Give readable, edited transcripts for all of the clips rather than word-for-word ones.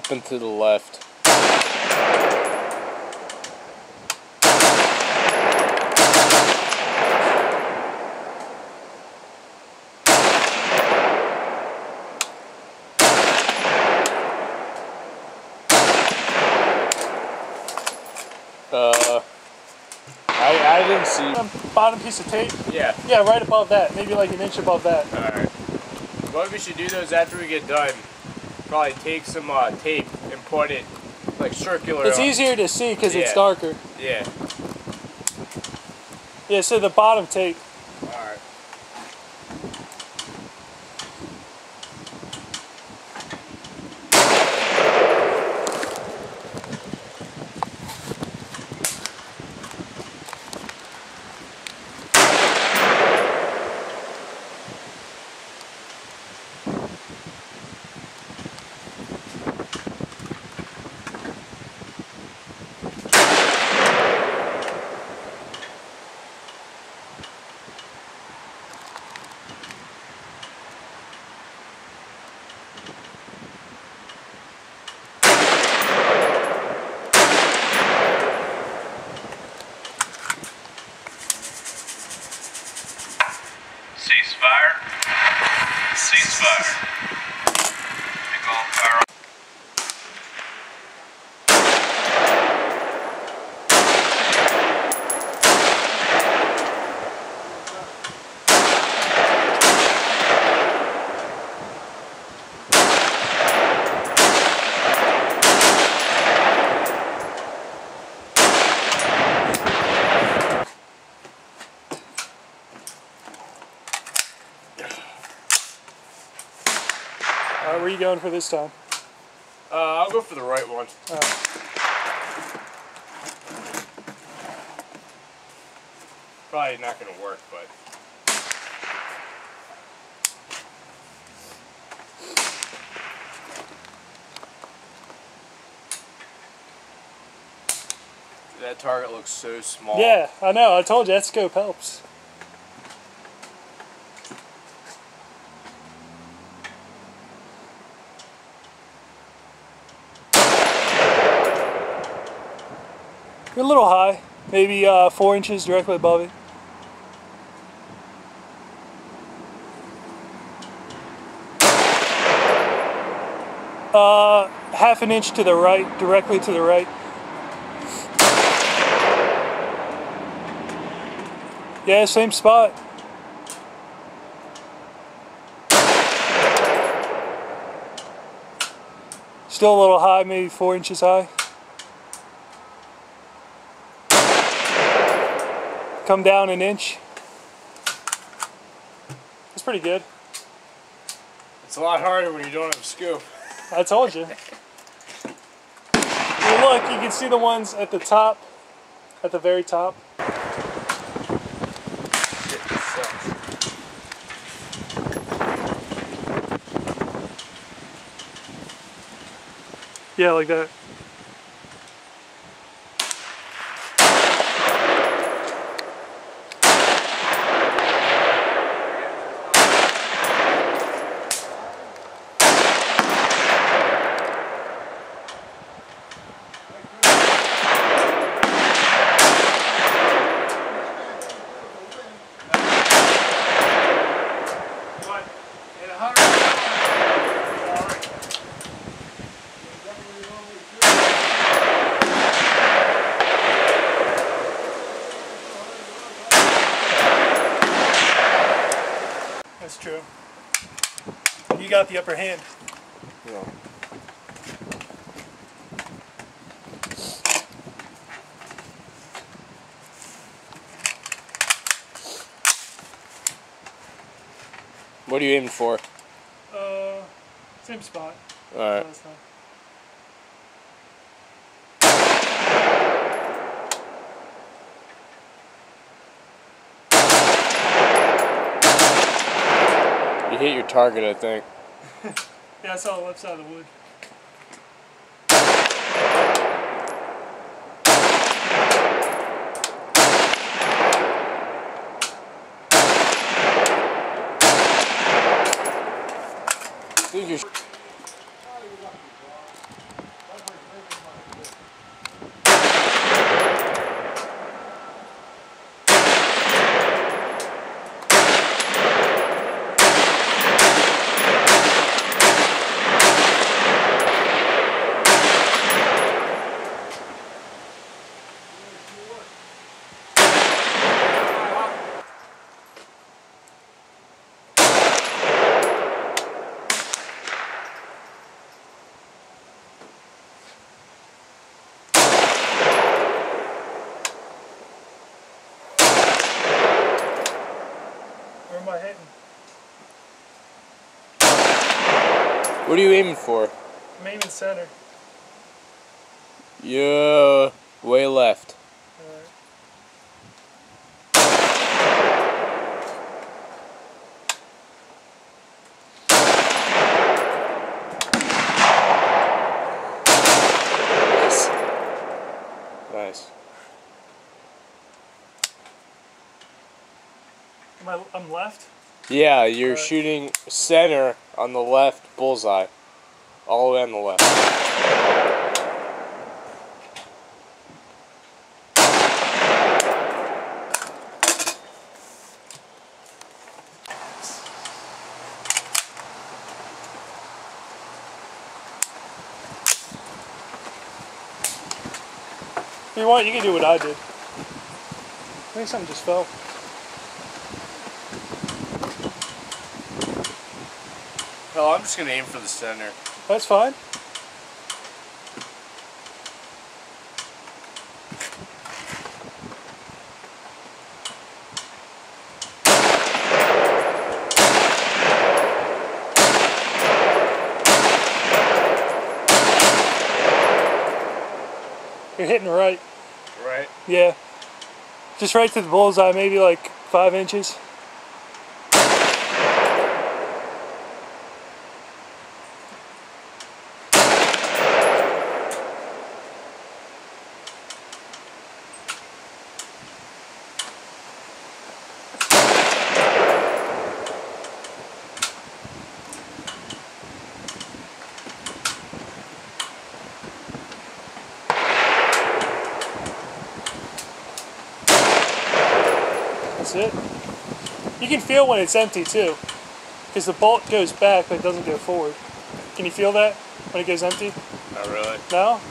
up and to the left. I didn't see. Bottom piece of tape? Yeah. Yeah, right above that. Maybe like an inch above that. Alright. What we should do though is after we get done, probably take some tape and put it like circular. It's easier to see because it's darker. Yeah. Yeah, so the bottom tape. Alright. Ceasefire. Ceasefire. Take all fire. Alright, where are you going for this time? I'll go for the right one. Probably not going to work, but. That target looks so small. Yeah, I know. I told you that scope helps. You're a little high, maybe 4 inches directly above it. Half an inch to the right, directly to the right. Yeah, same spot. Still a little high, maybe 4 inches high. Come down an inch. That's pretty good. It's a lot harder when you don't have a scope. I told you. Hey, look, you can see the ones at the top, at the very top. Shit, this sucks. Yeah, like that. That's true. You got the upper hand. Yeah. What are you aiming for? Same spot. Alright. You hit your target, I think. Yeah, I saw the left side of the wood. I think you're am I hitting? What are you aiming for? I'm aiming center. Yeah, way left. Alright. Nice. I'm left? Yeah, you're shooting center on the left bullseye. All the way on the left. If you want, you can do what I did. I think something just fell. Hell, I'm just gonna aim for the center. That's fine. You're hitting right. Right? Yeah. Just right to the bullseye, maybe like 5 inches. That's it. You can feel when it's empty too, because the bolt goes back but it doesn't go forward. Can you feel that when it goes empty? Not really. No?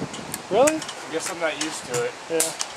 Really? I guess I'm not used to it. Yeah.